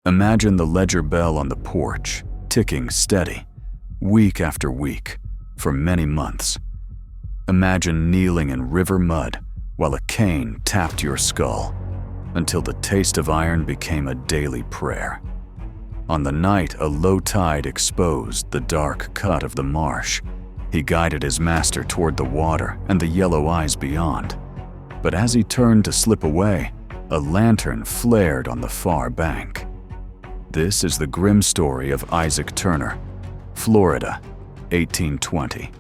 Imagine the ledger bell on the porch, ticking steady, week after week, for many months. Imagine kneeling in river mud while a cane tapped your skull, until the taste of iron became a daily prayer. On the night a low tide exposed the dark cut of the marsh, he guided his master toward the water and the yellow eyes beyond. But as he turned to slip away, a lantern flared on the far bank. This is the grim story of Isaac Turner, Florida, 1820.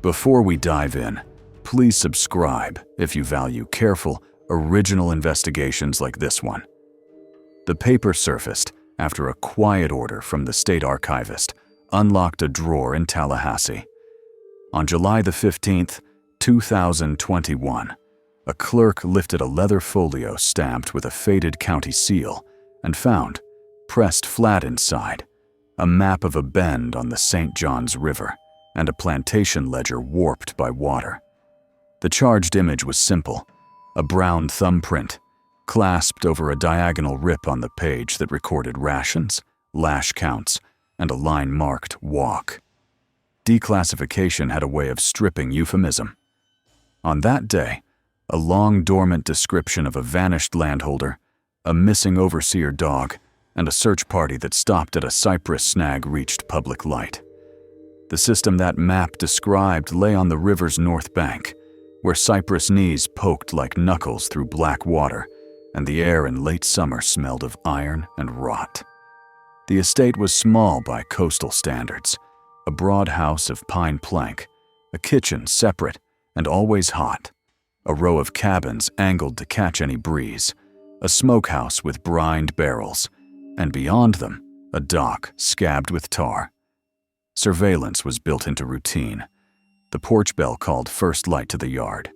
Before we dive in, please subscribe if you value careful, original investigations like this one. The paper surfaced after a quiet order from the state archivist unlocked a drawer in Tallahassee. On July the 15th, 2021, a clerk lifted a leather folio stamped with a faded county seal and found, pressed flat inside, a map of a bend on the St. Johns River and a plantation ledger warped by water. The charged image was simple, a brown thumbprint, clasped over a diagonal rip on the page that recorded rations, lash counts, and a line marked walk. Declassification had a way of stripping euphemism. On that day, a long dormant description of a vanished landholder, a missing overseer dog, and a search party that stopped at a cypress snag reached public light. The system that map described lay on the river's north bank, where cypress knees poked like knuckles through black water, and the air in late summer smelled of iron and rot. The estate was small by coastal standards, a broad house of pine plank, a kitchen separate and always hot, a row of cabins angled to catch any breeze, a smokehouse with brined barrels, and beyond them, a dock scabbed with tar. Surveillance was built into routine. The porch bell called first light to the yard.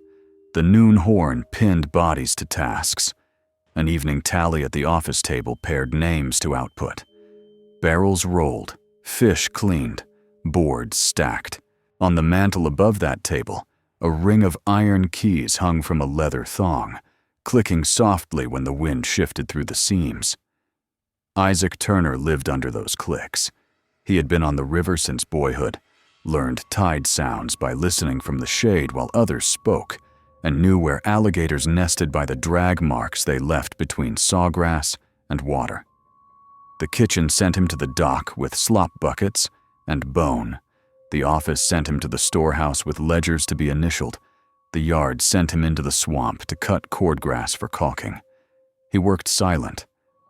The noon horn pinned bodies to tasks. An evening tally at the office table paired names to output. Barrels rolled, fish cleaned, boards stacked. On the mantel above that table, a ring of iron keys hung from a leather thong, clicking softly when the wind shifted through the seams. Isaac Turner lived under those clicks. He had been on the river since boyhood, learned tide sounds by listening from the shade while others spoke, and knew where alligators nested by the drag marks they left between sawgrass and water. The kitchen sent him to the dock with slop buckets and bone. The office sent him to the storehouse with ledgers to be initialed. The yard sent him into the swamp to cut cordgrass for caulking. He worked silent,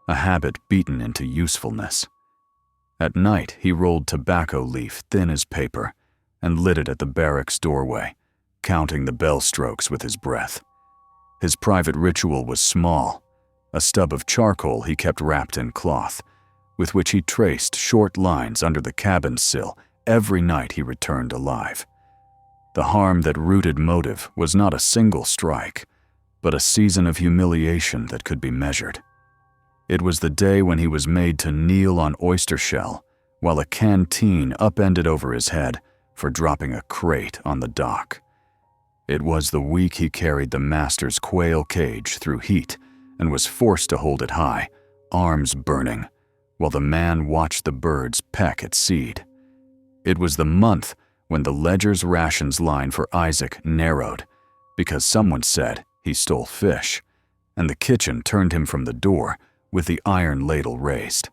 a habit beaten into usefulness. At night, he rolled tobacco leaf thin as paper and lit it at the barracks doorway, counting the bell strokes with his breath. His private ritual was small, a stub of charcoal he kept wrapped in cloth, with which he traced short lines under the cabin sill every night he returned alive. The harm that rooted motive was not a single strike, but a season of humiliation that could be measured. It was the day when he was made to kneel on oyster shell while a canteen upended over his head for dropping a crate on the dock. It was the week he carried the master's quail cage through heat and was forced to hold it high, arms burning, while the man watched the birds peck at seed. It was the month when the ledger's rations line for Isaac narrowed because someone said he stole fish, and the kitchen turned him from the door with the iron ladle raised.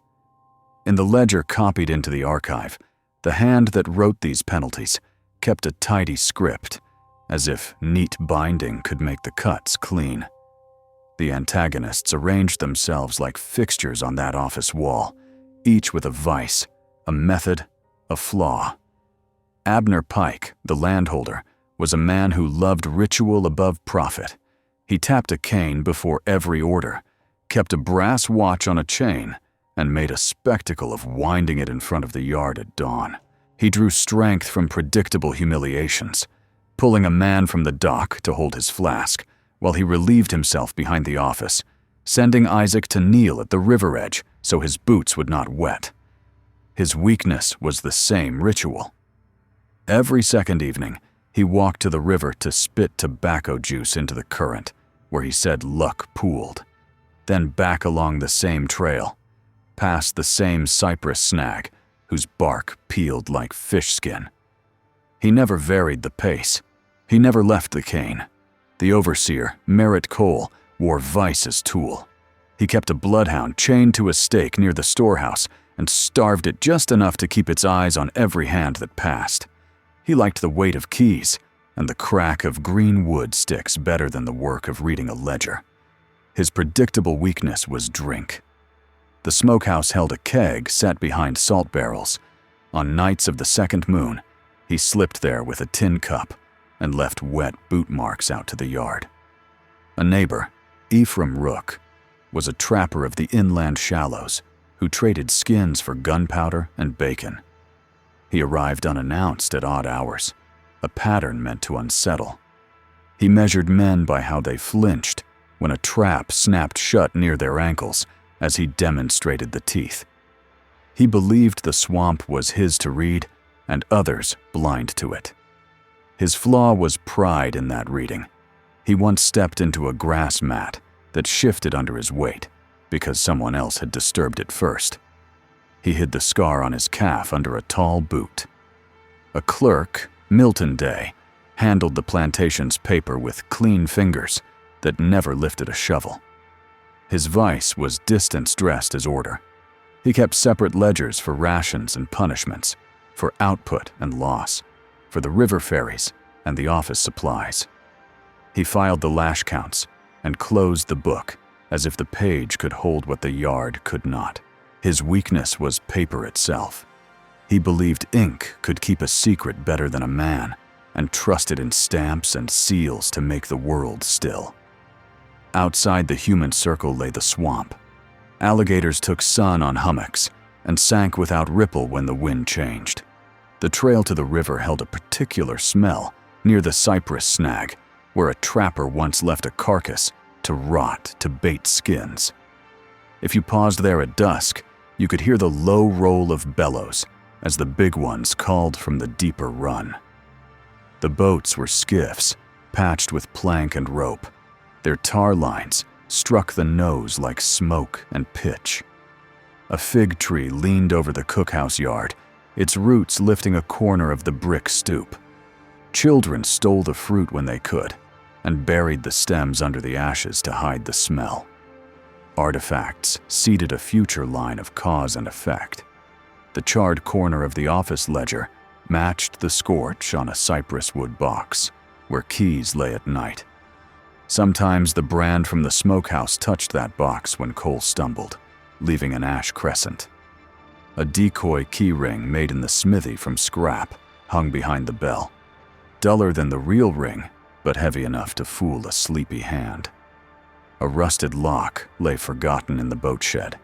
In the ledger copied into the archive, the hand that wrote these penalties kept a tidy script, as if neat binding could make the cuts clean. The antagonists arranged themselves like fixtures on that office wall, each with a vice, a method, a flaw. Abner Pike, the landholder, was a man who loved ritual above profit. He tapped a cane before every order, kept a brass watch on a chain, and made a spectacle of winding it in front of the yard at dawn. He drew strength from predictable humiliations, pulling a man from the dock to hold his flask, while he relieved himself behind the office, sending Isaac to kneel at the river edge so his boots would not wet. His weakness was the same ritual. Every second evening, he walked to the river to spit tobacco juice into the current, where he said luck pooled, then back along the same trail, past the same cypress snag, whose bark peeled like fish skin. He never varied the pace. He never left the cane. The overseer, Merritt Cole, wore vice as tool. He kept a bloodhound chained to a stake near the storehouse and starved it just enough to keep its eyes on every hand that passed. He liked the weight of keys and the crack of green wood sticks better than the work of reading a ledger. His predictable weakness was drink. The smokehouse held a keg set behind salt barrels. On nights of the second moon, he slipped there with a tin cup and left wet boot marks out to the yard. A neighbor, Ephraim Rook, was a trapper of the inland shallows who traded skins for gunpowder and bacon. He arrived unannounced at odd hours, a pattern meant to unsettle. He measured men by how they flinched when a trap snapped shut near their ankles as he demonstrated the teeth. He believed the swamp was his to read and others blind to it. His flaw was pride in that reading. He once stepped into a grass mat that shifted under his weight because someone else had disturbed it first. He hid the scar on his calf under a tall boot. A clerk, Milton Day, handled the plantation's paper with clean fingers that never lifted a shovel. His vice was distance dressed as order. He kept separate ledgers for rations and punishments, for output and loss, for the river ferries and the office supplies. He filed the lash counts and closed the book as if the page could hold what the yard could not. His weakness was paper itself. He believed ink could keep a secret better than a man and trusted in stamps and seals to make the world still. Outside the human circle lay the swamp. Alligators took sun on hummocks and sank without ripple when the wind changed. The trail to the river held a particular smell near the cypress snag, where a trapper once left a carcass to rot to bait skins. If you paused there at dusk, you could hear the low roll of bellows as the big ones called from the deeper run. The boats were skiffs, patched with plank and rope. Their tar lines struck the nose like smoke and pitch. A fig tree leaned over the cookhouse yard, its roots lifting a corner of the brick stoop. Children stole the fruit when they could and buried the stems under the ashes to hide the smell. Artifacts seeded a future line of cause and effect. The charred corner of the office ledger matched the scorch on a cypress wood box, where keys lay at night. Sometimes the brand from the smokehouse touched that box when Cole stumbled, leaving an ash crescent. A decoy key ring made in the smithy from scrap hung behind the bell, duller than the real ring, but heavy enough to fool a sleepy hand. A rusted lock lay forgotten in the boat shed,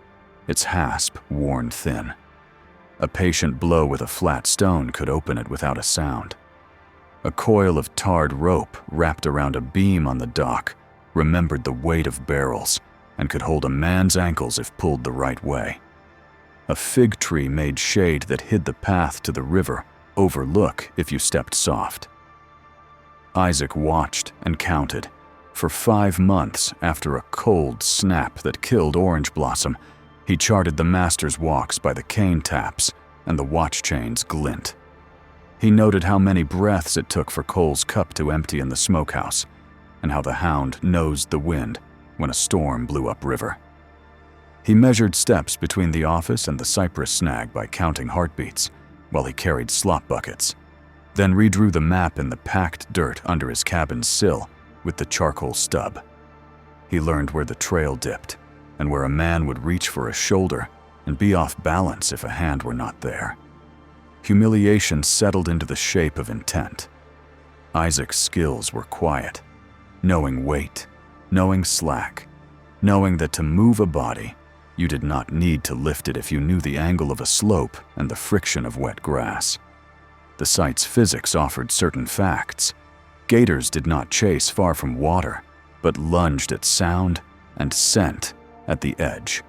its hasp worn thin. A patient blow with a flat stone could open it without a sound. A coil of tarred rope wrapped around a beam on the dock remembered the weight of barrels and could hold a man's ankles if pulled the right way. A fig tree made shade that hid the path to the river, overlook if you stepped soft. Isaac watched and counted. For 5 months after a cold snap that killed Orange Blossom, he charted the master's walks by the cane taps and the watch chain's glint. He noted how many breaths it took for Cole's cup to empty in the smokehouse, and how the hound nosed the wind when a storm blew upriver. He measured steps between the office and the cypress snag by counting heartbeats while he carried slop buckets, then redrew the map in the packed dirt under his cabin's sill with the charcoal stub. He learned where the trail dipped and where a man would reach for a shoulder and be off balance if a hand were not there. Humiliation settled into the shape of intent. Isaac's skills were quiet, knowing weight, knowing slack, knowing that to move a body, you did not need to lift it if you knew the angle of a slope and the friction of wet grass. The site's physics offered certain facts. Gators did not chase far from water, but lunged at sound and scent at the edge.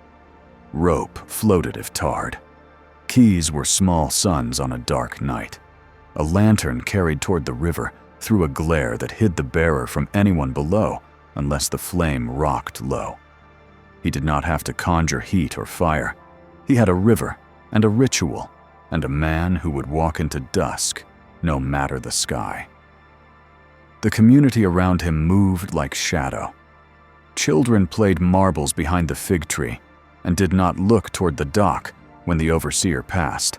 Rope floated if tarred. Keys were small suns on a dark night. A lantern carried toward the river threw a glare that hid the bearer from anyone below unless the flame rocked low. He did not have to conjure heat or fire. He had a river and a ritual and a man who would walk into dusk, no matter the sky. The community around him moved like shadow. Children played marbles behind the fig tree and did not look toward the dock when the overseer passed.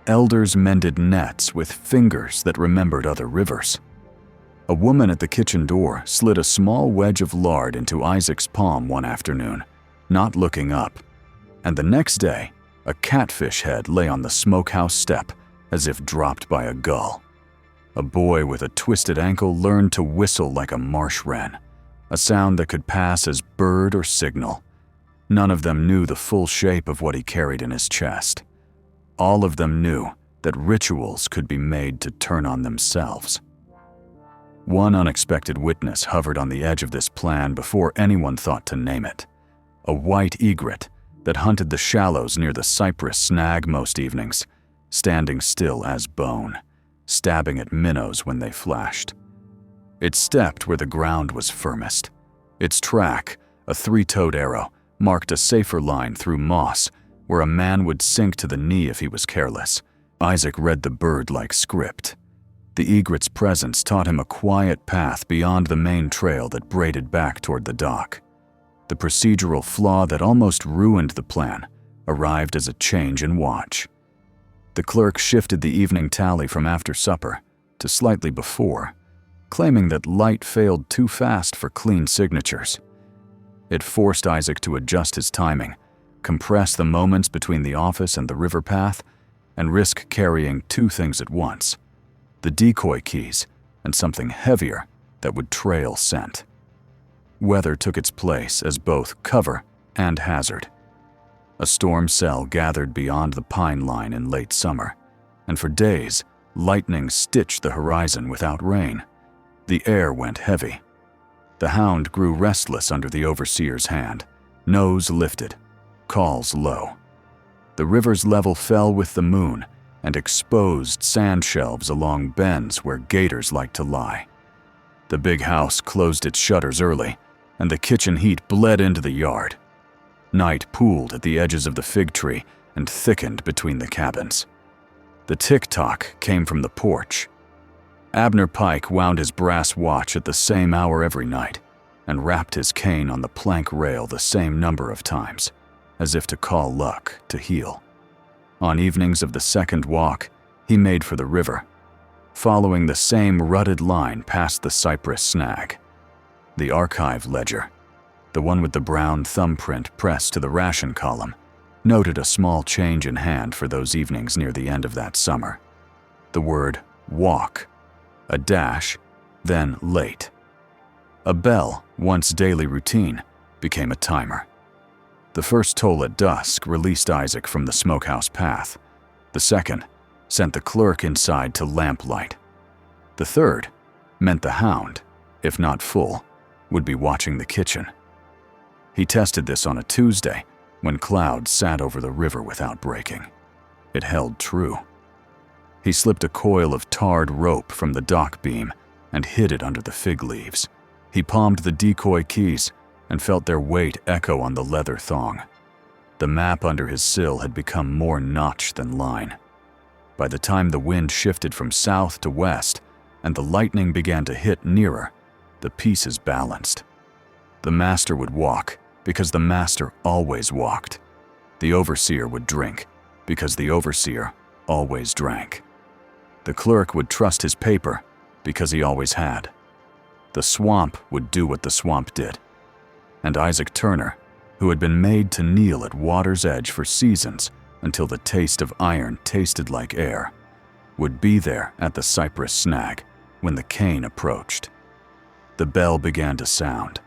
Elders mended nets with fingers that remembered other rivers. A woman at the kitchen door slid a small wedge of lard into Isaac's palm one afternoon, not looking up, and the next day, a catfish head lay on the smokehouse step as if dropped by a gull. A boy with a twisted ankle learned to whistle like a marsh wren, a sound that could pass as bird or signal. None of them knew the full shape of what he carried in his chest. All of them knew that rituals could be made to turn on themselves. One unexpected witness hovered on the edge of this plan before anyone thought to name it. A white egret that hunted the shallows near the cypress snag most evenings, standing still as bone, stabbing at minnows when they flashed. It stepped where the ground was firmest. Its track, a three-toed arrow, marked a safer line through moss where a man would sink to the knee if he was careless. Isaac read the bird like script. The egret's presence taught him a quiet path beyond the main trail that braided back toward the dock. The procedural flaw that almost ruined the plan arrived as a change in watch. The clerk shifted the evening tally from after supper to slightly before, claiming that light failed too fast for clean signatures. It forced Isaac to adjust his timing, compress the moments between the office and the river path, and risk carrying two things at once: the decoy keys and something heavier that would trail scent. Weather took its place as both cover and hazard. A storm cell gathered beyond the pine line in late summer, and for days, lightning stitched the horizon without rain. The air went heavy. The hound grew restless under the overseer's hand, nose lifted, calls low. The river's level fell with the moon and exposed sand shelves along bends where gators like to lie. The big house closed its shutters early, and the kitchen heat bled into the yard. Night pooled at the edges of the fig tree and thickened between the cabins. The tick-tock came from the porch. Abner Pike wound his brass watch at the same hour every night and rapped his cane on the plank rail the same number of times, as if to call luck to heel. On evenings of the second walk, he made for the river, following the same rutted line past the cypress snag. The archive ledger, the one with the brown thumbprint pressed to the ration column, noted a small change in hand for those evenings near the end of that summer. The word walk, a dash, then late. A bell, once daily routine, became a timer. The first toll at dusk released Isaac from the smokehouse path. The second sent the clerk inside to lamplight. The third meant the hound, if not full, would be watching the kitchen. He tested this on a Tuesday when clouds sat over the river without breaking. It held true. He slipped a coil of tarred rope from the dock beam and hid it under the fig leaves. He palmed the decoy keys and felt their weight echo on the leather thong. The map under his sill had become more notch than line. By the time the wind shifted from south to west and the lightning began to hit nearer, the pieces balanced. The master would walk because the master always walked. The overseer would drink because the overseer always drank. The clerk would trust his paper because he always had. The swamp would do what the swamp did. And Isaac Turner, who had been made to kneel at water's edge for seasons until the taste of iron tasted like air, would be there at the cypress snag when the cane approached. The bell began to sound.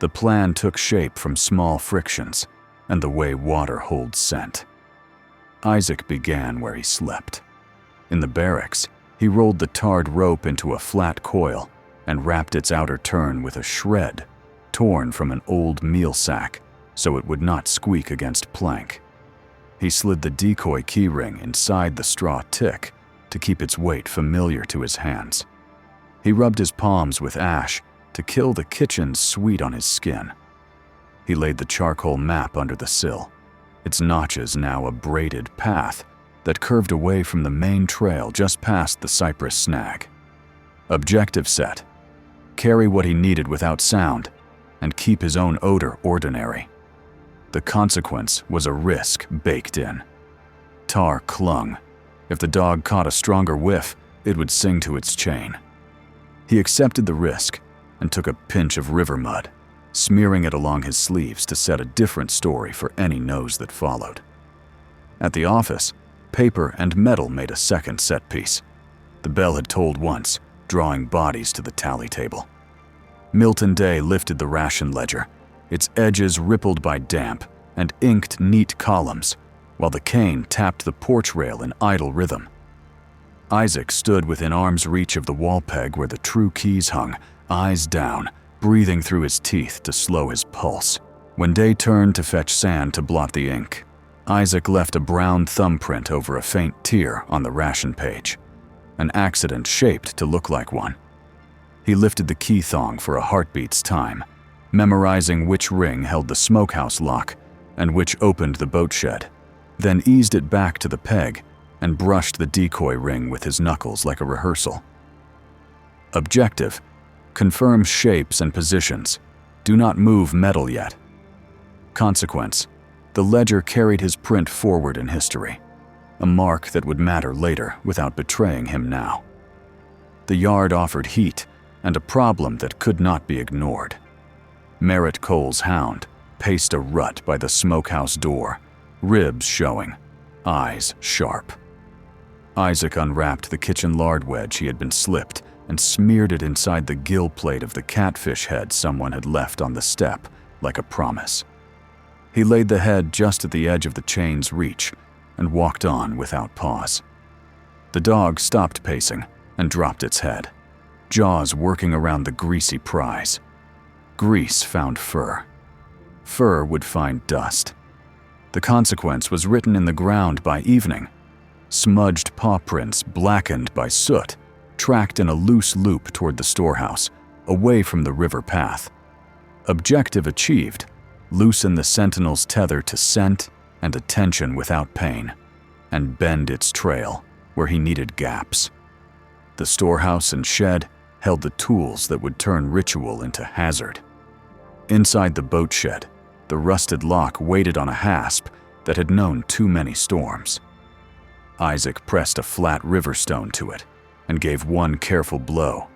The plan took shape from small frictions and the way water holds scent. Isaac began where he slept. In the barracks, he rolled the tarred rope into a flat coil and wrapped its outer turn with a shred torn from an old meal sack so it would not squeak against plank. He slid the decoy keyring inside the straw tick to keep its weight familiar to his hands. He rubbed his palms with ash to kill the kitchen's sweet on his skin. He laid the charcoal map under the sill, its notches now a braided path that curved away from the main trail just past the cypress snag. Objective set: carry what he needed without sound and keep his own odor ordinary. The consequence was a risk baked in. Tar clung. If the dog caught a stronger whiff, it would sing to its chain. He accepted the risk and took a pinch of river mud, smearing it along his sleeves to set a different story for any nose that followed. At the office, paper and metal made a second set piece. The bell had tolled once, drawing bodies to the tally table. Milton Day lifted the ration ledger, its edges rippled by damp, and inked neat columns, while the cane tapped the porch rail in idle rhythm. Isaac stood within arm's reach of the wall peg where the true keys hung, eyes down, breathing through his teeth to slow his pulse. When Day turned to fetch sand to blot the ink, Isaac left a brown thumbprint over a faint tear on the ration page, an accident shaped to look like one. He lifted the key thong for a heartbeat's time, memorizing which ring held the smokehouse lock and which opened the boat shed, then eased it back to the peg and brushed the decoy ring with his knuckles like a rehearsal. Objective: confirm shapes and positions. Do not move metal yet. Consequence: the ledger carried his print forward in history, a mark that would matter later without betraying him now. The yard offered heat and a problem that could not be ignored. Merritt Cole's hound paced a rut by the smokehouse door, ribs showing, eyes sharp. Isaac unwrapped the kitchen lard wedge he had been slipped and smeared it inside the gill plate of the catfish head someone had left on the step, like a promise. He laid the head just at the edge of the chain's reach and walked on without pause. The dog stopped pacing and dropped its head, jaws working around the greasy prize. Grease found fur. Fur would find dust. The consequence was written in the ground by evening. Smudged paw prints, blackened by soot, tracked in a loose loop toward the storehouse, away from the river path. Objective achieved: loosen the sentinel's tether to scent and attention without pain, and bend its trail where he needed gaps. The storehouse and shed held the tools that would turn ritual into hazard. Inside the boat shed, the rusted lock waited on a hasp that had known too many storms. Isaac pressed a flat river stone to it and gave one careful blow,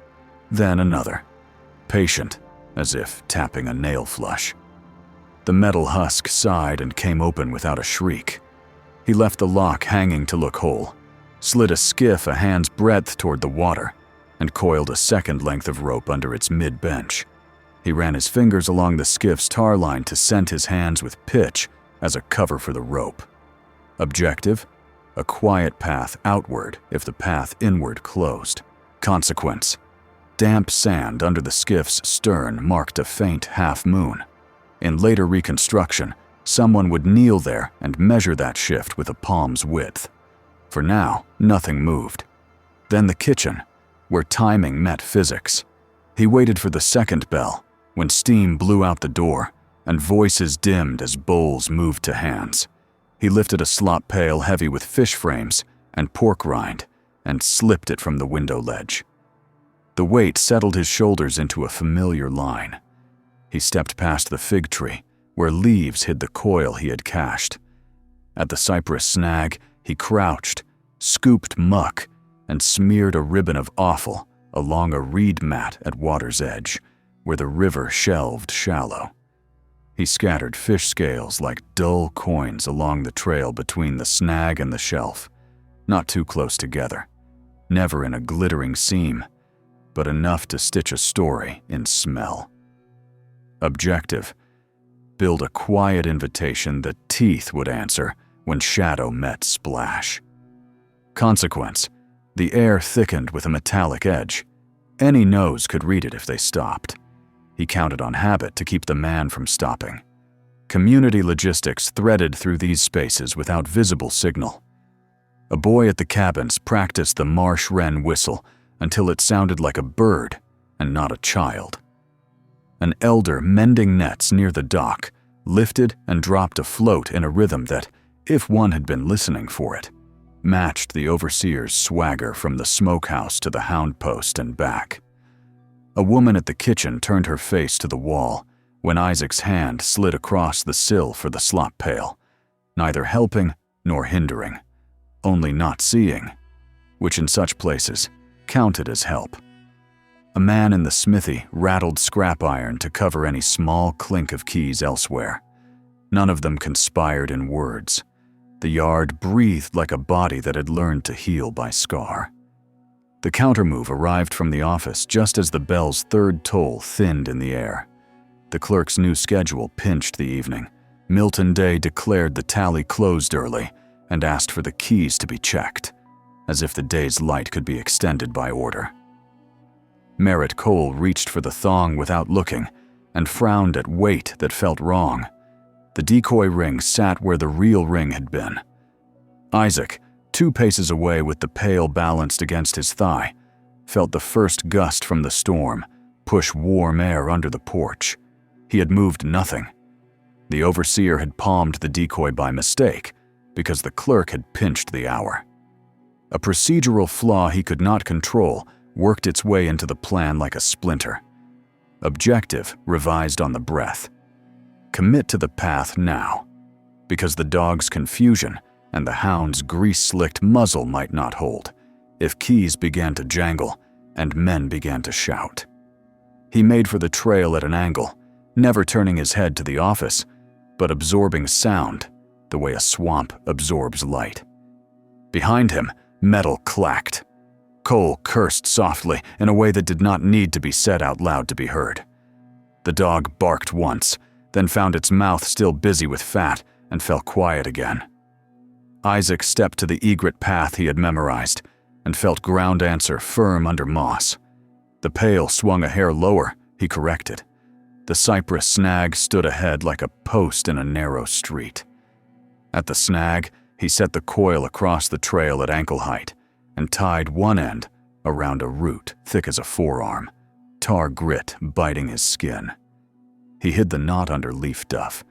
then another, patient, as if tapping a nail flush. The metal husk sighed and came open without a shriek. He left the lock hanging to look whole, slid a skiff a hand's breadth toward the water, and coiled a second length of rope under its mid-bench. He ran his fingers along the skiff's tar line to scent his hands with pitch as a cover for the rope. Objective: a quiet path outward if the path inward closed. Consequence: damp sand under the skiff's stern marked a faint half-moon. In later reconstruction, someone would kneel there and measure that shift with a palm's width. For now, nothing moved. Then the kitchen, where timing met physics. He waited for the second bell, when steam blew out the door and voices dimmed as bowls moved to hands. He lifted a slop pail heavy with fish frames and pork rind and slipped it from the window ledge. The weight settled his shoulders into a familiar line. He stepped past the fig tree, where leaves hid the coil he had cached. At the cypress snag, he crouched, scooped muck, and smeared a ribbon of offal along a reed mat at water's edge, where the river shelved shallow. He scattered fish scales like dull coins along the trail between the snag and the shelf, not too close together, never in a glittering seam, but enough to stitch a story in smell. Objective: build a quiet invitation that teeth would answer when shadow met splash. Consequence: the air thickened with a metallic edge. Any nose could read it if they stopped. He counted on habit to keep the man from stopping. Community logistics threaded through these spaces without visible signal. A boy at the cabins practiced the marsh wren whistle until it sounded like a bird and not a child. An elder mending nets near the dock lifted and dropped afloat in a rhythm that, if one had been listening for it, matched the overseer's swagger from the smokehouse to the hound post and back. A woman at the kitchen turned her face to the wall when Isaac's hand slid across the sill for the slop pail, neither helping nor hindering, only not seeing, which in such places counted as help. A man in the smithy rattled scrap iron to cover any small clink of keys elsewhere. None of them conspired in words. The yard breathed like a body that had learned to heal by scar. The countermove arrived from the office just as the bell's third toll thinned in the air. The clerk's new schedule pinched the evening. Milton Day declared the tally closed early and asked for the keys to be checked, as if the day's light could be extended by order. Merritt Cole reached for the thong without looking and frowned at weight that felt wrong. The decoy ring sat where the real ring had been. Isaac, 2 paces away with the pail balanced against his thigh, felt the first gust from the storm push warm air under the porch. He had moved nothing. The overseer had palmed the decoy by mistake because the clerk had pinched the hour. A procedural flaw he could not control worked its way into the plan like a splinter. Objective revised on the breath. Commit to the path now, because the dog's confusion and the hound's grease-slicked muzzle might not hold if keys began to jangle and men began to shout. He made for the trail at an angle, never turning his head to the office, but absorbing sound the way a swamp absorbs light. Behind him, metal clacked. Cole cursed softly in a way that did not need to be said out loud to be heard. The dog barked once, then found its mouth still busy with fat and fell quiet again. Isaac stepped to the egret path he had memorized and felt ground answer firm under moss. The pail swung a hair lower, he corrected. The cypress snag stood ahead like a post in a narrow street. At the snag, he set the coil across the trail at ankle height and tied one end around a root thick as a forearm, tar grit biting his skin. He hid the knot under leaf duff.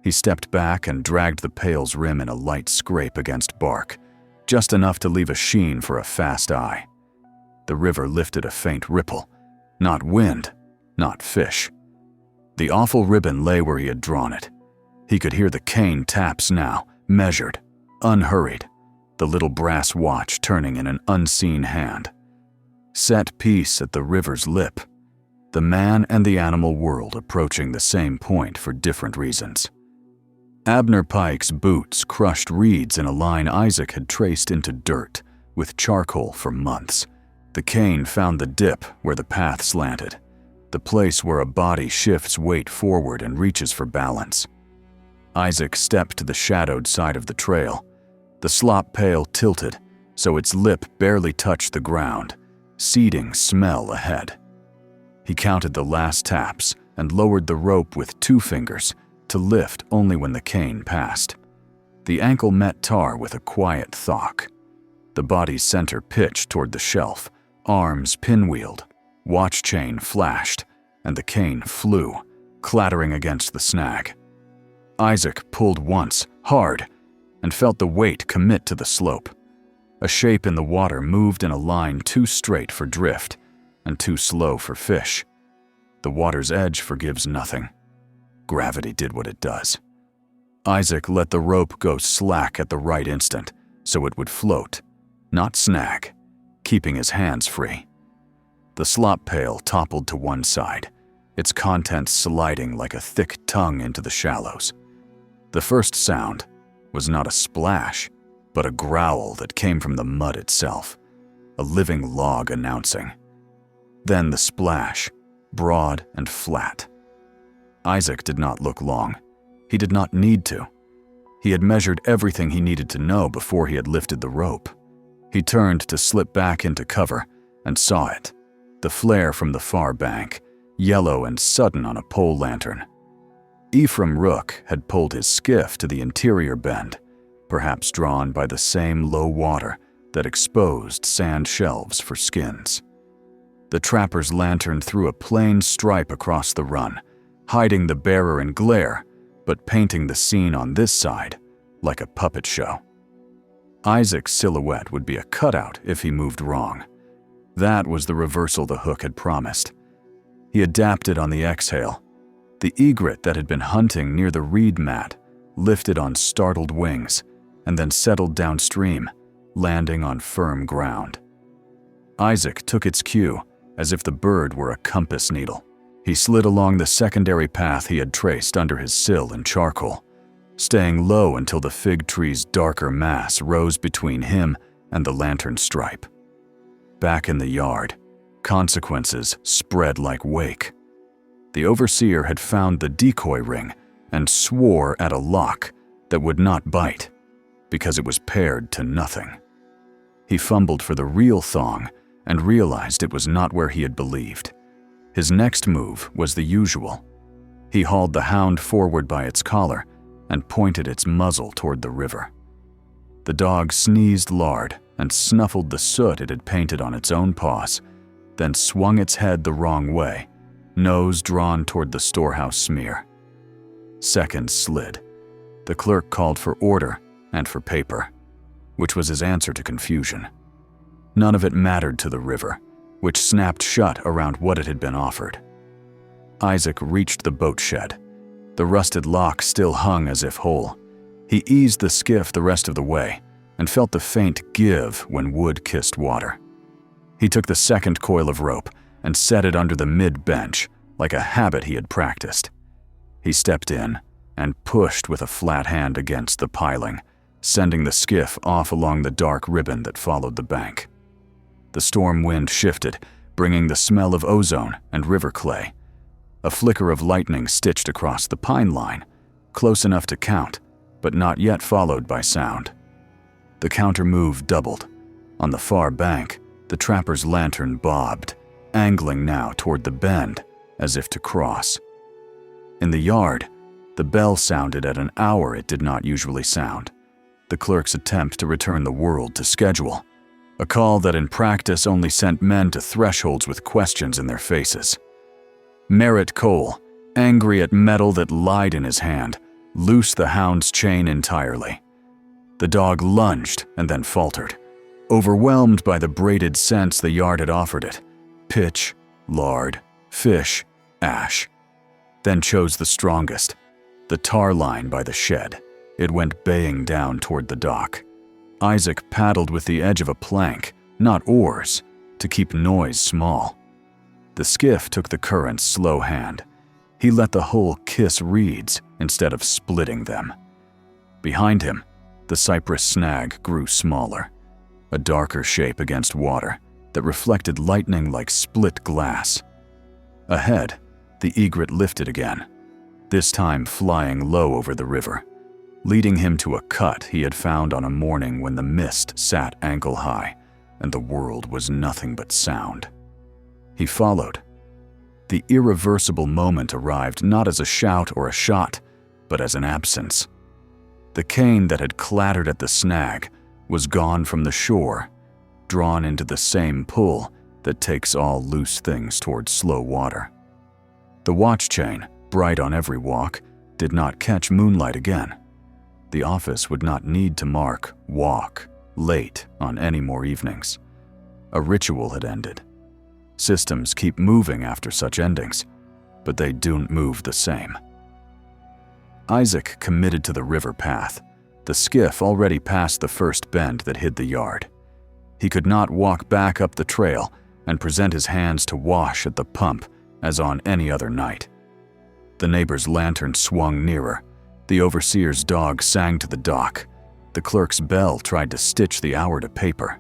He stepped back and dragged the pail's rim in a light scrape against bark, just enough to leave a sheen for a fast eye. The river lifted a faint ripple, not wind, not fish. The awful ribbon lay where he had drawn it. He could hear the cane taps now, measured, unhurried, the little brass watch turning in an unseen hand. Set piece at the river's lip. The man and the animal world approaching the same point for different reasons. Abner Pike's boots crushed reeds in a line Isaac had traced into dirt with charcoal for months. The cane found the dip where the path slanted, the place where a body shifts weight forward and reaches for balance. Isaac stepped to the shadowed side of the trail. The slop pail tilted, so its lip barely touched the ground, seeding smell ahead. He counted the last taps and lowered the rope with 2 fingers to lift only when the cane passed. The ankle met tar with a quiet thock. The body's center pitched toward the shelf, arms pinwheeled, watch chain flashed, and the cane flew, clattering against the snag. Isaac pulled once, hard, and felt the weight commit to the slope. A shape in the water moved in a line too straight for drift and too slow for fish. The water's edge forgives nothing. Gravity did what it does. Isaac let the rope go slack at the right instant so it would float, not snag, keeping his hands free. The slop pail toppled to one side, its contents sliding like a thick tongue into the shallows. The first sound was not a splash, but a growl that came from the mud itself, a living log announcing. Then the splash, broad and flat. Isaac did not look long. He did not need to. He had measured everything he needed to know before he had lifted the rope. He turned to slip back into cover and saw it, the flare from the far bank, yellow and sudden on a pole lantern. Ephraim Rook had pulled his skiff to the interior bend, perhaps drawn by the same low water that exposed sand shelves for skins. The trapper's lantern threw a plain stripe across the run, hiding the bearer in glare, but painting the scene on this side like a puppet show. Isaac's silhouette would be a cutout if he moved wrong. That was the reversal the hook had promised. He adapted on the exhale. The egret that had been hunting near the reed mat lifted on startled wings and then settled downstream, landing on firm ground. Isaac took its cue as if the bird were a compass needle. He slid along the secondary path he had traced under his sill and charcoal, staying low until the fig tree's darker mass rose between him and the lantern stripe. Back in the yard, consequences spread like wake. The overseer had found the decoy ring and swore at a lock that would not bite because it was paired to nothing. He fumbled for the real thong and realized it was not where he had believed. His next move was the usual. He hauled the hound forward by its collar and pointed its muzzle toward the river. The dog sneezed lard and snuffled the soot it had painted on its own paws, then swung its head the wrong way, nose drawn toward the storehouse smear. Seconds slid. The clerk called for order and for paper, which was his answer to confusion. None of it mattered to the river, which snapped shut around what it had been offered. Isaac reached the boat shed. The rusted lock still hung as if whole. He eased the skiff the rest of the way and felt the faint give when wood kissed water. He took the second coil of rope and set it under the mid-bench like a habit he had practiced. He stepped in and pushed with a flat hand against the piling, sending the skiff off along the dark ribbon that followed the bank. The storm wind shifted, bringing the smell of ozone and river clay. A flicker of lightning stitched across the pine line, close enough to count, but not yet followed by sound. The counter move doubled. On the far bank, the trapper's lantern bobbed, angling now toward the bend, as if to cross. In the yard, the bell sounded at an hour it did not usually sound. The clerk's attempt to return the world to schedule. A call that in practice only sent men to thresholds with questions in their faces. Merritt Cole, angry at metal that lied in his hand, loosed the hound's chain entirely. The dog lunged and then faltered, overwhelmed by the braided scents the yard had offered it: pitch, lard, fish, ash. Then chose the strongest, the tar line by the shed. It went baying down toward the dock. Isaac paddled with the edge of a plank, not oars, to keep noise small. The skiff took the current's slow hand. He let the hull kiss reeds instead of splitting them. Behind him, the cypress snag grew smaller, a darker shape against water that reflected lightning like split glass. Ahead, the egret lifted again, this time flying low over the river, leading him to a cut he had found on a morning when the mist sat ankle-high and the world was nothing but sound. He followed. The irreversible moment arrived not as a shout or a shot, but as an absence. The cane that had clattered at the snag was gone from the shore, drawn into the same pull that takes all loose things toward slow water. The watch chain, bright on every walk, did not catch moonlight again. The office would not need to mark "walk" late on any more evenings. A ritual had ended. Systems keep moving after such endings, but they don't move the same. Isaac committed to the river path, the skiff already past the first bend that hid the yard. He could not walk back up the trail and present his hands to wash at the pump as on any other night. The neighbor's lantern swung nearer. The overseer's dog sang to the dock. The clerk's bell tried to stitch the hour to paper.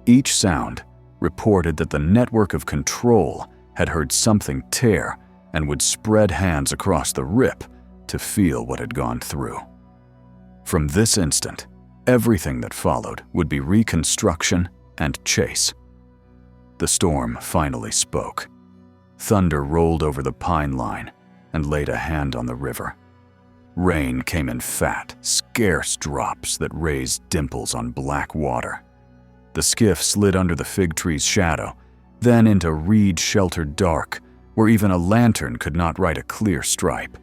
Each sound reported that the network of control had heard something tear and would spread hands across the rip to feel what had gone through. From this instant, everything that followed would be reconstruction and chase. The storm finally spoke. Thunder rolled over the pine line and laid a hand on the river. Rain came in fat, scarce drops that raised dimples on black water. The skiff slid under the fig tree's shadow, then into reed-sheltered dark, where even a lantern could not write a clear stripe.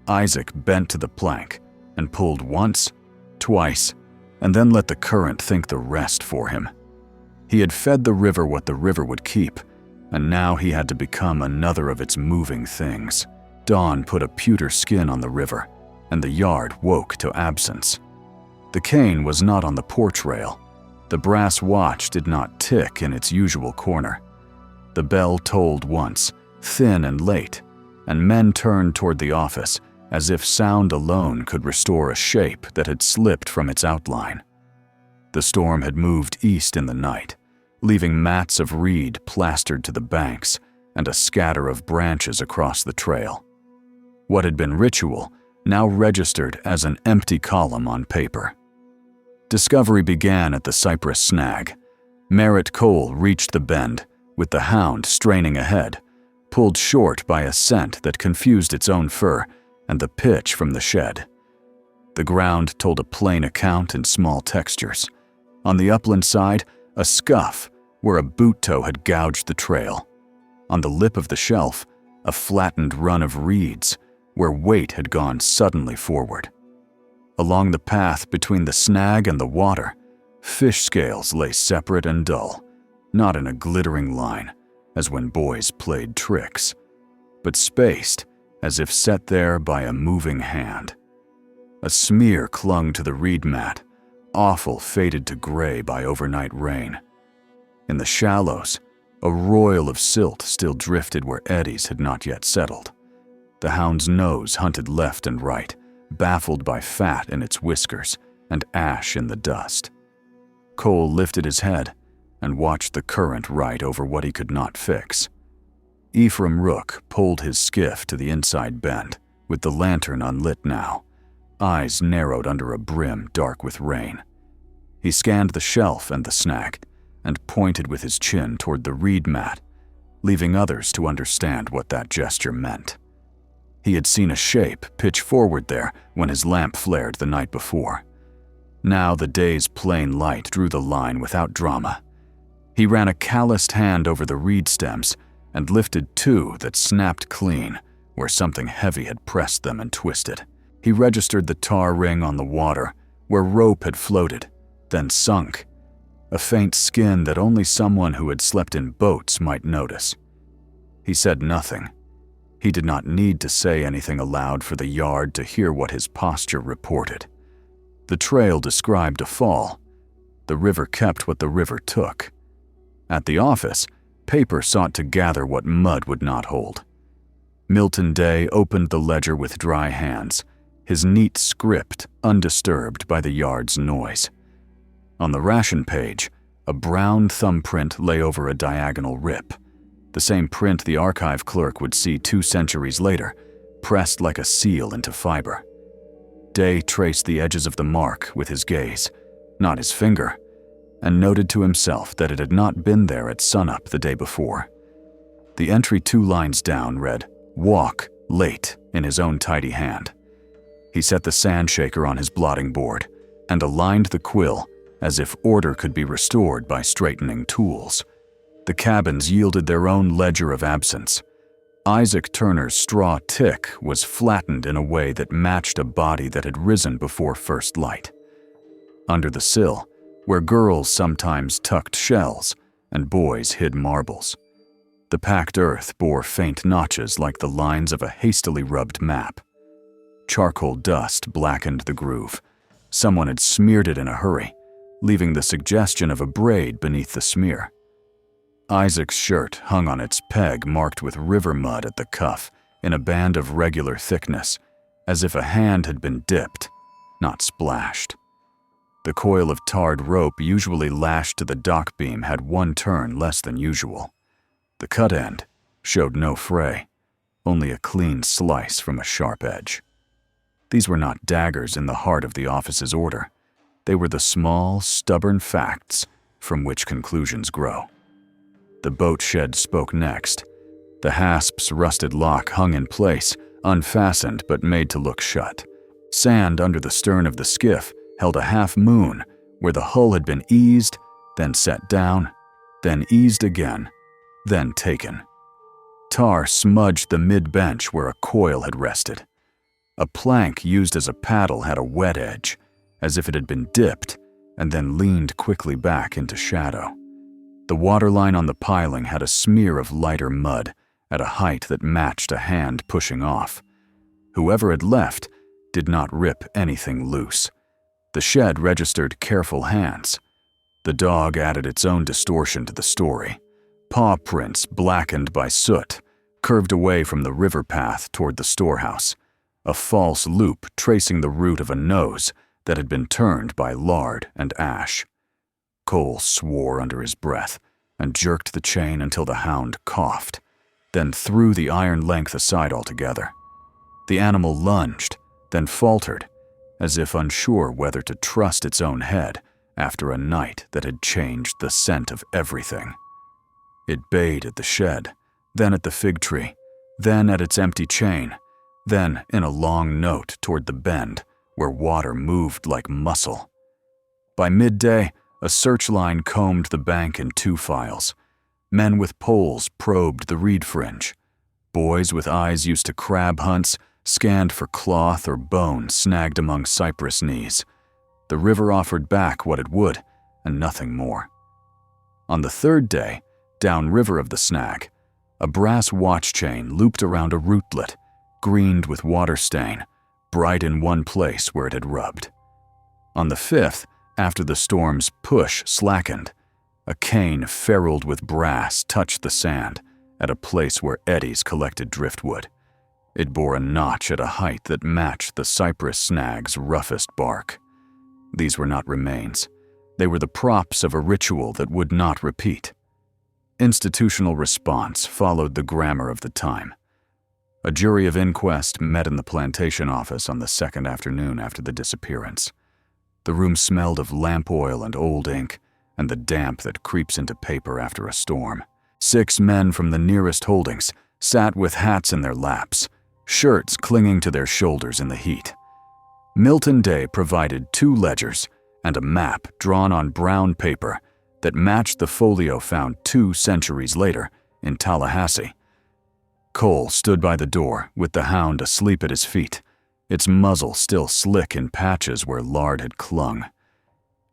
Isaac bent to the plank and pulled once, twice, and then let the current think the rest for him. He had fed the river what the river would keep, and now he had to become another of its moving things. Dawn put a pewter skin on the river, and the yard woke to absence. The cane was not on the porch rail. The brass watch did not tick in its usual corner. The bell tolled once, thin and late, and men turned toward the office as if sound alone could restore a shape that had slipped from its outline. The storm had moved east in the night, leaving mats of reed plastered to the banks and a scatter of branches across the trail. What had been ritual now registered as an empty column on paper. Discovery began at the cypress snag. Merritt Cole reached the bend, with the hound straining ahead, pulled short by a scent that confused its own fur and the pitch from the shed. The ground told a plain account in small textures. On the upland side, a scuff where a boot toe had gouged the trail. On the lip of the shelf, a flattened run of reeds where weight had gone suddenly forward. Along the path between the snag and the water, fish scales lay separate and dull, not in a glittering line, as when boys played tricks, but spaced as if set there by a moving hand. A smear clung to the reed mat, offal faded to gray by overnight rain. In the shallows, a roil of silt still drifted where eddies had not yet settled. The hound's nose hunted left and right, baffled by fat in its whiskers and ash in the dust. Cole lifted his head and watched the current right over what he could not fix. Ephraim Rook pulled his skiff to the inside bend, with the lantern unlit now, eyes narrowed under a brim dark with rain. He scanned the shelf and the snag, and pointed with his chin toward the reed mat, leaving others to understand what that gesture meant. He had seen a shape pitch forward there when his lamp flared the night before. Now the day's plain light drew the line without drama. He ran a calloused hand over the reed stems and lifted two that snapped clean where something heavy had pressed them and twisted. He registered the tar ring on the water where rope had floated, then sunk, a faint skin that only someone who had slept in boats might notice. He said nothing. He did not need to say anything aloud for the yard to hear what his posture reported. The trail described a fall. The river kept what the river took. At the office, paper sought to gather what mud would not hold. Milton Day opened the ledger with dry hands, his neat script undisturbed by the yard's noise. On the ration page, a brown thumbprint lay over a diagonal rip, the same print the archive clerk would see 2 centuries later, pressed like a seal into fiber. Day traced the edges of the mark with his gaze, not his finger, and noted to himself that it had not been there at sunup the day before. The entry 2 lines down read, "Walk, late," in his own tidy hand. He set the sand shaker on his blotting board and aligned the quill as if order could be restored by straightening tools. The cabins yielded their own ledger of absence. Isaac Turner's straw tick was flattened in a way that matched a body that had risen before first light. Under the sill, where girls sometimes tucked shells and boys hid marbles, the packed earth bore faint notches like the lines of a hastily rubbed map. Charcoal dust blackened the groove. Someone had smeared it in a hurry, leaving the suggestion of a braid beneath the smear. Isaac's shirt hung on its peg marked with river mud at the cuff in a band of regular thickness, as if a hand had been dipped, not splashed. The coil of tarred rope usually lashed to the dock beam had 1 turn less than usual. The cut end showed no fray, only a clean slice from a sharp edge. These were not daggers in the heart of the office's order. They were the small, stubborn facts from which conclusions grow. The boat shed spoke next. The hasp's rusted lock hung in place, unfastened but made to look shut. Sand under the stern of the skiff held a half moon where the hull had been eased, then set down, then eased again, then taken. Tar smudged the mid-bench where a coil had rested. A plank used as a paddle had a wet edge, as if it had been dipped and then leaned quickly back into shadow. The waterline on the piling had a smear of lighter mud at a height that matched a hand pushing off. Whoever had left did not rip anything loose. The shed registered careful hands. The dog added its own distortion to the story. Paw prints, blackened by soot, curved away from the river path toward the storehouse, a false loop tracing the root of a nose that had been turned by lard and ash. Cole swore under his breath and jerked the chain until the hound coughed, then threw the iron length aside altogether. The animal lunged, then faltered, as if unsure whether to trust its own head after a night that had changed the scent of everything. It bayed at the shed, then at the fig tree, then at its empty chain, then in a long note toward the bend where water moved like muscle. By midday, a search line combed the bank in 2 files. Men with poles probed the reed fringe. Boys with eyes used to crab hunts scanned for cloth or bone snagged among cypress knees. The river offered back what it would, and nothing more. On the 3rd day, downriver of the snag, a brass watch chain looped around a rootlet, greened with water stain, bright in one place where it had rubbed. On the 5th, after the storm's push slackened, a cane ferruled with brass touched the sand at a place where eddies collected driftwood. It bore a notch at a height that matched the cypress snag's roughest bark. These were not remains. They were the props of a ritual that would not repeat. Institutional response followed the grammar of the time. A jury of inquest met in the plantation office on the 2nd afternoon after the disappearance. The room smelled of lamp oil and old ink, and the damp that creeps into paper after a storm. 6 men from the nearest holdings sat with hats in their laps, shirts clinging to their shoulders in the heat. Milton Day provided 2 ledgers and a map drawn on brown paper that matched the folio found 2 centuries later in Tallahassee. Cole stood by the door with the hound asleep at his feet, its muzzle still slick in patches where lard had clung.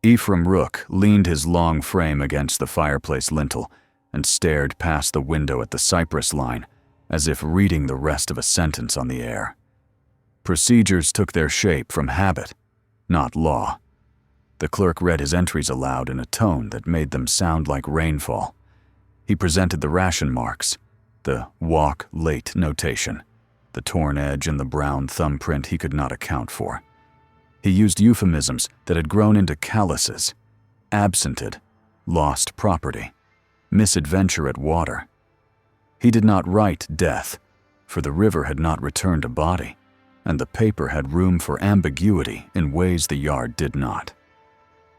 Ephraim Rook leaned his long frame against the fireplace lintel and stared past the window at the cypress line as if reading the rest of a sentence on the air. Procedures took their shape from habit, not law. The clerk read his entries aloud in a tone that made them sound like rainfall. He presented the ration marks, the walk late notation, the torn edge and the brown thumbprint he could not account for. He used euphemisms that had grown into calluses: absented, lost property, misadventure at water. He did not write death, for the river had not returned a body, and the paper had room for ambiguity in ways the yard did not.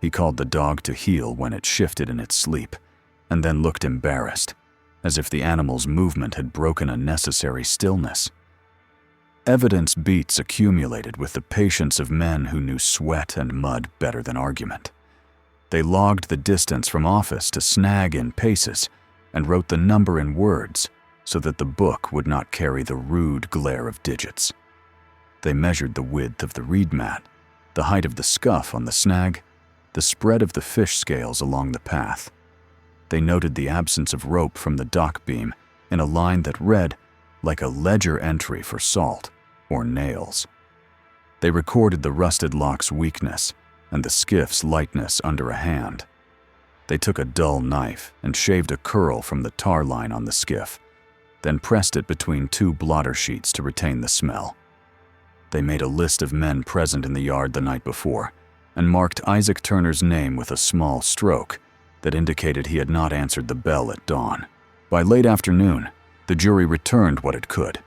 He called the dog to heel when it shifted in its sleep, and then looked embarrassed, as if the animal's movement had broken a necessary stillness. Evidence beats accumulated with the patience of men who knew sweat and mud better than argument. They logged the distance from office to snag in paces and wrote the number in words so that the book would not carry the rude glare of digits. They measured the width of the reed mat, the height of the scuff on the snag, the spread of the fish scales along the path. They noted the absence of rope from the dock beam in a line that read like a ledger entry for salt or nails. They recorded the rusted lock's weakness and the skiff's lightness under a hand. They took a dull knife and shaved a curl from the tar line on the skiff, then pressed it between 2 blotter sheets to retain the smell. They made a list of men present in the yard the night before and marked Isaac Turner's name with a small stroke that indicated he had not answered the bell at dawn. By late afternoon, the jury returned what it could.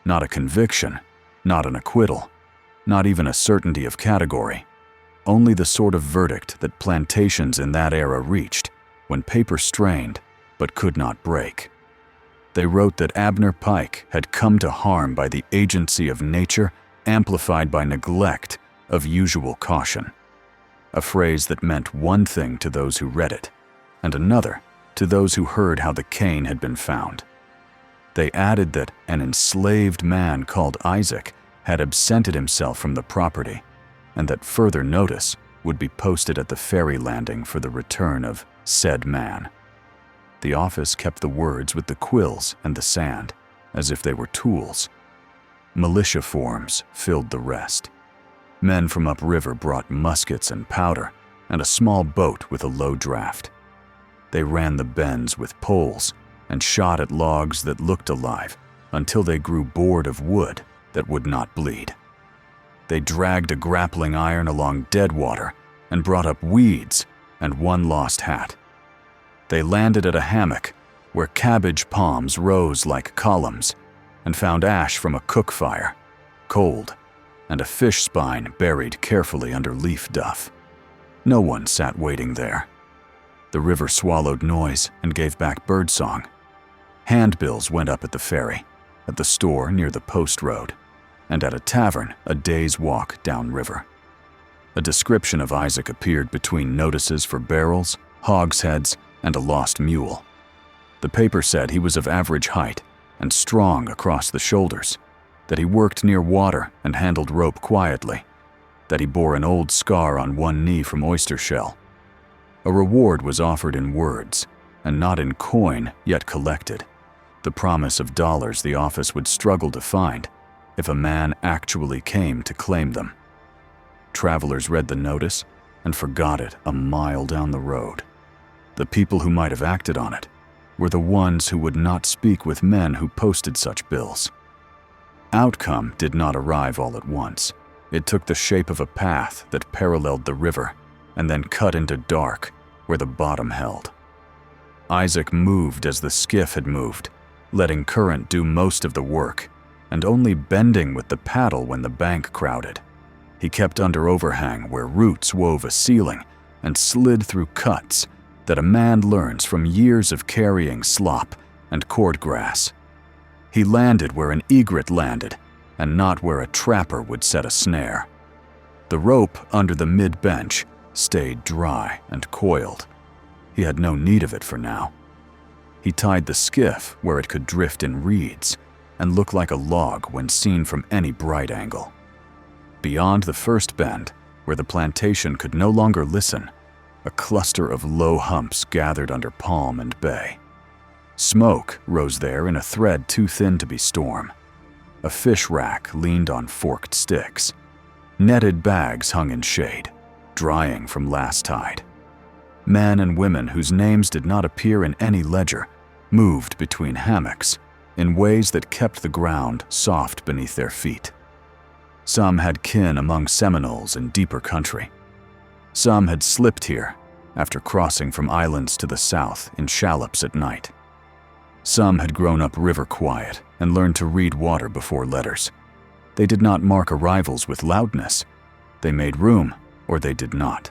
Not a conviction, not an acquittal, not even a certainty of category. Only the sort of verdict that plantations in that era reached when paper strained but could not break. They wrote that Abner Pike had come to harm by the agency of nature amplified by neglect of usual caution. A phrase that meant one thing to those who read it, and another to those who heard how the cane had been found. They added that an enslaved man called Isaac had absented himself from the property, and that further notice would be posted at the ferry landing for the return of said man. The office kept the words with the quills and the sand, as if they were tools. Militia forms filled the rest. Men from upriver brought muskets and powder and a small boat with a low draft. They ran the bends with poles and shot at logs that looked alive until they grew bored of wood that would not bleed. They dragged a grappling iron along dead water and brought up weeds and one lost hat. They landed at a hammock where cabbage palms rose like columns and found ash from a cook fire, cold, and a fish spine buried carefully under leaf duff. No one sat waiting there. The river swallowed noise and gave back birdsong. Handbills went up at the ferry, at the store near the post road, and at a tavern a day's walk downriver. A description of Isaac appeared between notices for barrels, hogsheads, and a lost mule. The paper said he was of average height and strong across the shoulders, that he worked near water and handled rope quietly, that he bore an old scar on one knee from oyster shell. A reward was offered in words, and not in coin yet collected, the promise of dollars the office would struggle to find if a man actually came to claim them. Travelers read the notice and forgot it a mile down the road. The people who might have acted on it were the ones who would not speak with men who posted such bills. Outcome did not arrive all at once. It took the shape of a path that paralleled the river and then cut into dark where the bottom held. Isaac moved as the skiff had moved, letting current do most of the work and only bending with the paddle when the bank crowded. He kept under overhang where roots wove a ceiling and slid through cuts that a man learns from years of carrying slop and cordgrass. He landed where an egret landed and not where a trapper would set a snare. The rope under the mid-bench stayed dry and coiled. He had no need of it for now. He tied the skiff where it could drift in reeds and look like a log when seen from any bright angle. Beyond the first bend, where the plantation could no longer listen, a cluster of low humps gathered under palm and bay. Smoke rose there in a thread too thin to be storm. A fish rack leaned on forked sticks. Netted bags hung in shade, drying from last tide. Men and women whose names did not appear in any ledger moved between hammocks in ways that kept the ground soft beneath their feet. Some had kin among Seminoles in deeper country. Some had slipped here after crossing from islands to the south in shallops at night. Some had grown up river quiet and learned to read water before letters. They did not mark arrivals with loudness. They made room, or they did not.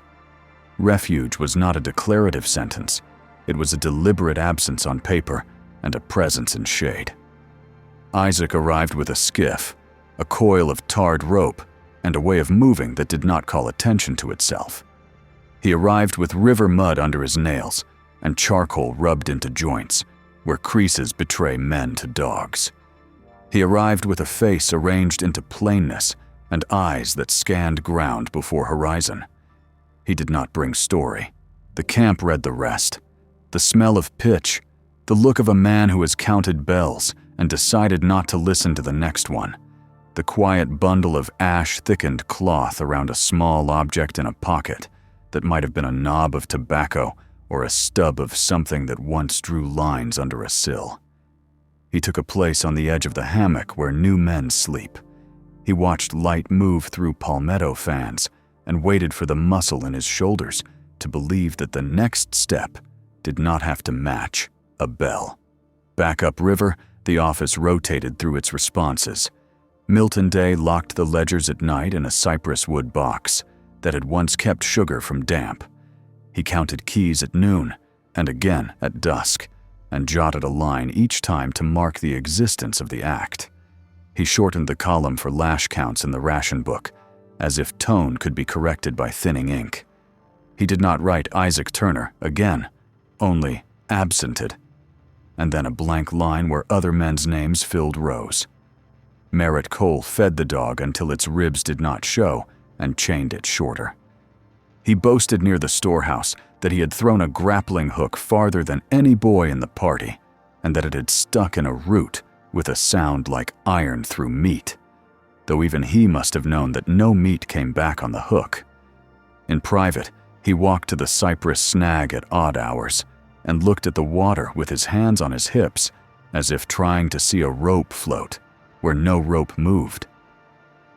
Refuge was not a declarative sentence. It was a deliberate absence on paper and a presence in shade. Isaac arrived with a skiff, a coil of tarred rope, and a way of moving that did not call attention to itself. He arrived with river mud under his nails and charcoal rubbed into joints, where creases betray men to dogs. He arrived with a face arranged into plainness and eyes that scanned ground before horizon. He did not bring story. The camp read the rest. The smell of pitch, the look of a man who has counted bells and decided not to listen to the next one, the quiet bundle of ash-thickened cloth around a small object in a pocket that might have been a knob of tobacco or a stub of something that once drew lines under a sill. He took a place on the edge of the hammock where new men sleep. He watched light move through palmetto fans and waited for the muscle in his shoulders to believe that the next step did not have to match a bell. Back upriver, the office rotated through its responses. Milton Day locked the ledgers at night in a cypress wood box that had once kept sugar from damp. He counted keys at noon and again at dusk, and jotted a line each time to mark the existence of the act. He shortened the column for lash counts in the ration book, as if tone could be corrected by thinning ink. He did not write Isaac Turner again, only absented, and then a blank line where other men's names filled rows. Merritt Cole fed the dog until its ribs did not show and chained it shorter. He boasted near the storehouse that he had thrown a grappling hook farther than any boy in the party, and that it had stuck in a root with a sound like iron through meat, though even he must have known that no meat came back on the hook. In private, he walked to the cypress snag at odd hours and looked at the water with his hands on his hips, as if trying to see a rope float where no rope moved.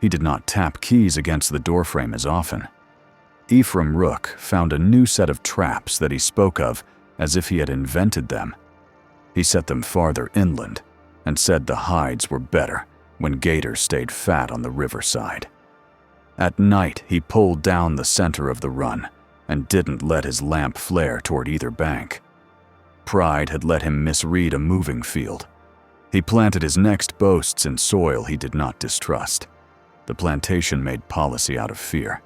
He did not tap keys against the doorframe as often. Ephraim Rook found a new set of traps that he spoke of as if he had invented them. He set them farther inland and said the hides were better when gators stayed fat on the riverside. At night, he pulled down the center of the run and didn't let his lamp flare toward either bank. Pride had let him misread a moving field. He planted his next boasts in soil he did not distrust. The plantation made policy out of fear.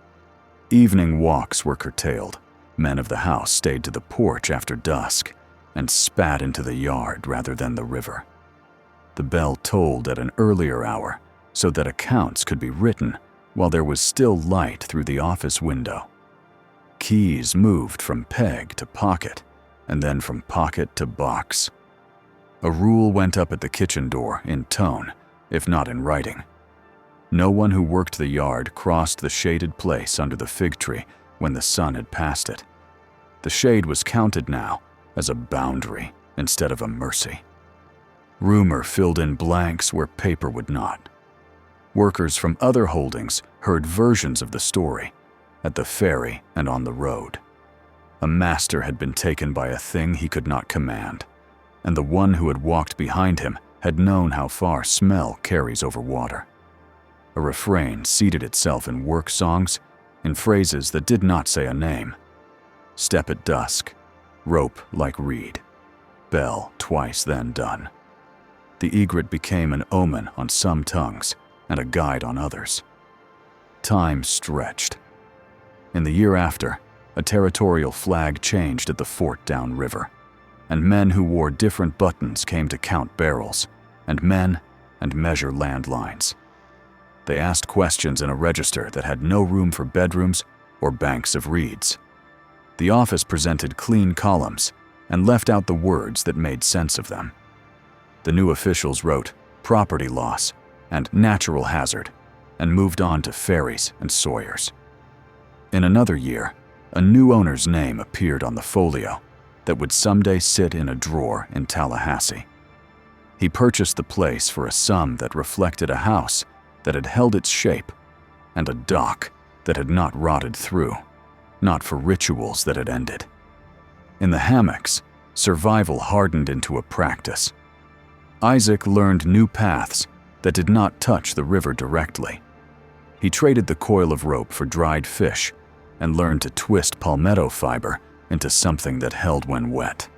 Evening walks were curtailed. Men of the house stayed to the porch after dusk and spat into the yard rather than the river. The bell tolled at an earlier hour so that accounts could be written while there was still light through the office window. Keys moved from peg to pocket and then from pocket to box. A rule went up at the kitchen door in tone, if not in writing. No one who worked the yard crossed the shaded place under the fig tree when the sun had passed it. The shade was counted now as a boundary instead of a mercy. Rumor filled in blanks where paper would not. Workers from other holdings heard versions of the story at the ferry and on the road. A master had been taken by a thing he could not command, and the one who had walked behind him had known how far smell carries over water. A refrain seated itself in work songs, in phrases that did not say a name. Step at dusk, rope like reed, bell twice then done. The egret became an omen on some tongues and a guide on others. Time stretched. In the year after, a territorial flag changed at the fort downriver, and men who wore different buttons came to count barrels, and measure landlines. They asked questions in a register that had no room for bedrooms or banks of reeds. The office presented clean columns and left out the words that made sense of them. The new officials wrote property loss and natural hazard and moved on to ferries and sawyers. In another year, a new owner's name appeared on the folio that would someday sit in a drawer in Tallahassee. He purchased the place for a sum that reflected a house that had held its shape and a dock that had not rotted through, not for rituals that had ended. In the hammocks, survival hardened into a practice. Isaac learned new paths that did not touch the river directly. He traded the coil of rope for dried fish and learned to twist palmetto fiber into something that held when wet.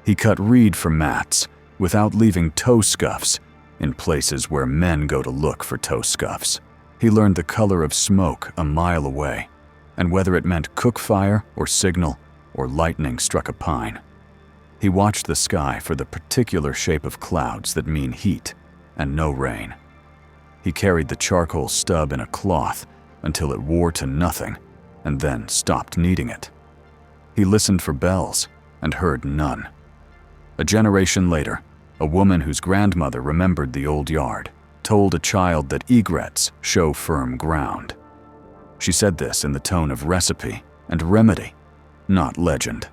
He cut reed for mats without leaving toe scuffs in places where men go to look for toe scuffs. He learned the color of smoke a mile away and whether it meant cook fire or signal or lightning struck a pine. He watched the sky for the particular shape of clouds that mean heat and no rain. He carried the charcoal stub in a cloth until it wore to nothing and then stopped needing it. He listened for bells and heard none. A generation later, a woman whose grandmother remembered the old yard told a child that egrets show firm ground. She said this in the tone of recipe and remedy, not legend.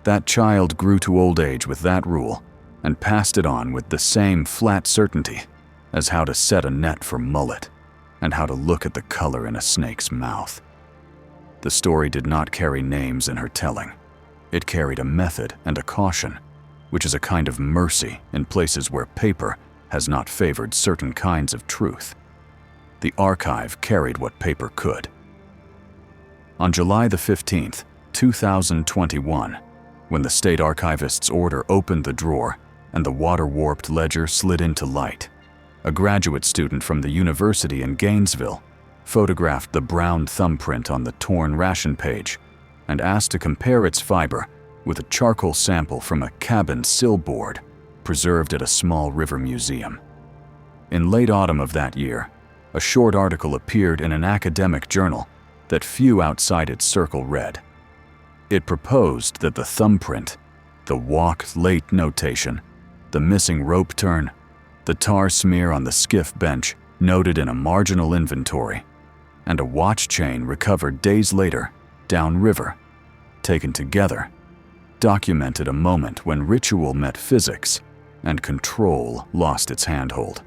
That child grew to old age with that rule and passed it on with the same flat certainty as how to set a net for mullet and how to look at the color in a snake's mouth. The story did not carry names in her telling. It carried a method and a caution, which is a kind of mercy in places where paper has not favored certain kinds of truth. The archive carried what paper could. On July the 15th, 2021, when the state archivist's order opened the drawer and the water-warped ledger slid into light, a graduate student from the university in Gainesville photographed the brown thumbprint on the torn ration page and asked to compare its fiber with a charcoal sample from a cabin sill board preserved at a small river museum. In late autumn of that year, a short article appeared in an academic journal that few outside its circle read. It proposed that the thumbprint, the walk late notation, the missing rope turn, the tar smear on the skiff bench noted in a marginal inventory, and a watch chain recovered days later downriver, taken together, documented a moment when ritual met physics and control lost its handhold.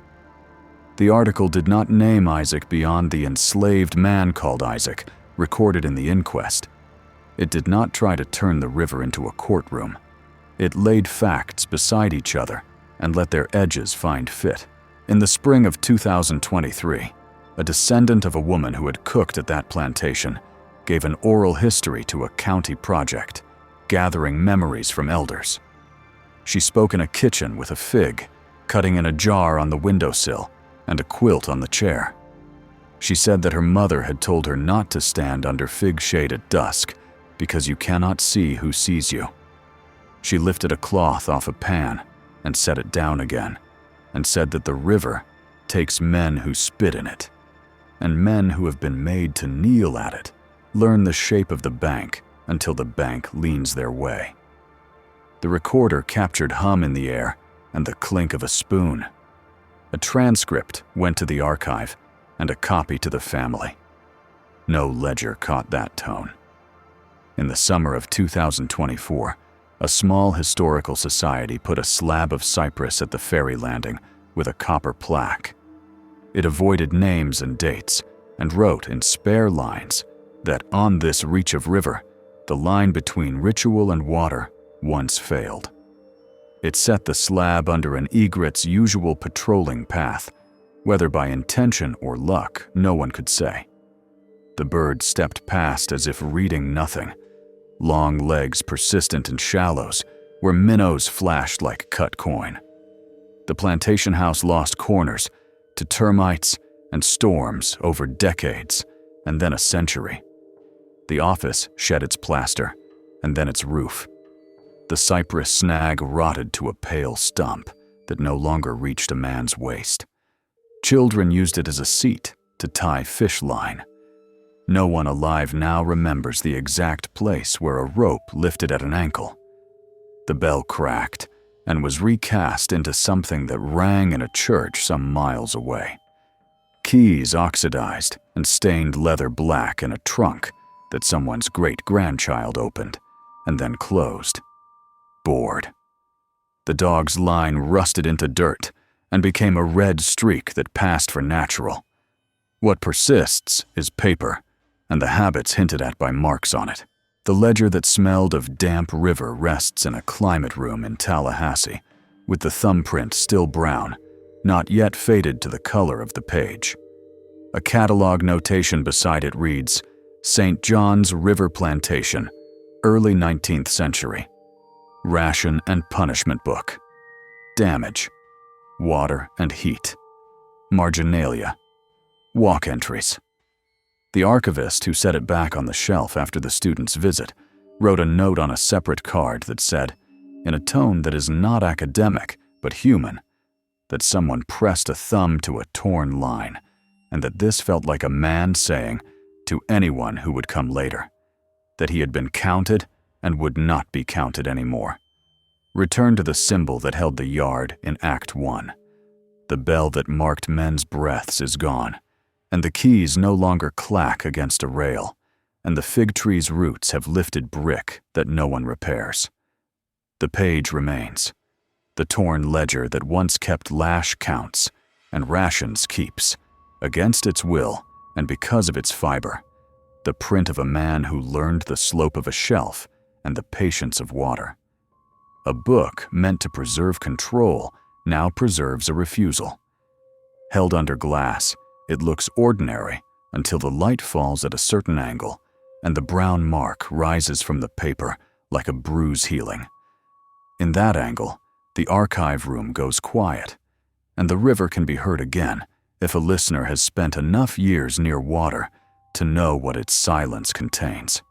The article did not name Isaac beyond the enslaved man called Isaac, recorded in the inquest. It did not try to turn the river into a courtroom. It laid facts beside each other and let their edges find fit. In the spring of 2023, a descendant of a woman who had cooked at that plantation gave an oral history to a county project, gathering memories from elders. She spoke in a kitchen with a fig, cutting in a jar on the windowsill, and a quilt on the chair. She said that her mother had told her not to stand under fig shade at dusk because you cannot see who sees you. She lifted a cloth off a pan and set it down again, and said that the river takes men who spit in it, and men who have been made to kneel at it learn the shape of the bank until the bank leans their way. The recorder captured hum in the air and the clink of a spoon. A transcript went to the archive and a copy to the family. No ledger caught that tone. In the summer of 2024, a small historical society put a slab of cypress at the ferry landing with a copper plaque. It avoided names and dates and wrote in spare lines that on this reach of river, the line between ritual and water once failed. It set the slab under an egret's usual patrolling path. Whether by intention or luck, no one could say. The bird stepped past as if reading nothing. Long legs persistent in shallows, where minnows flashed like cut coin. The plantation house lost corners to termites and storms over decades, and then a century. The office shed its plaster, and then its roof. The cypress snag rotted to a pale stump that no longer reached a man's waist. Children used it as a seat to tie fish line. No one alive now remembers the exact place where a rope lifted at an ankle. The bell cracked and was recast into something that rang in a church some miles away. Keys oxidized and stained leather black in a trunk that someone's great-grandchild opened and then closed. Bored. The dog's line rusted into dirt and became a red streak that passed for natural. What persists is paper, and the habits hinted at by marks on it. The ledger that smelled of damp river rests in a climate room in Tallahassee, with the thumbprint still brown, not yet faded to the color of the page. A catalog notation beside it reads, St. John's River Plantation, early 19th century. Ration and punishment book. Damage. Water and heat. Marginalia. Walk entries. The archivist who set it back on the shelf after the student's visit wrote a note on a separate card that said, in a tone that is not academic but human, that someone pressed a thumb to a torn line, and that this felt like a man saying to anyone who would come later, that he had been counted and would not be counted anymore. Return to the symbol that held the yard in Act 1. The bell that marked men's breaths is gone, and the keys no longer clack against a rail, and the fig tree's roots have lifted brick that no one repairs. The page remains, the torn ledger that once kept lash counts and rations keeps, against its will and because of its fiber, the print of a man who learned the slope of a shelf and the patience of water. A book meant to preserve control now preserves a refusal. Held under glass, it looks ordinary until the light falls at a certain angle and the brown mark rises from the paper like a bruise healing. In that angle, the archive room goes quiet, and the river can be heard again if a listener has spent enough years near water to know what its silence contains.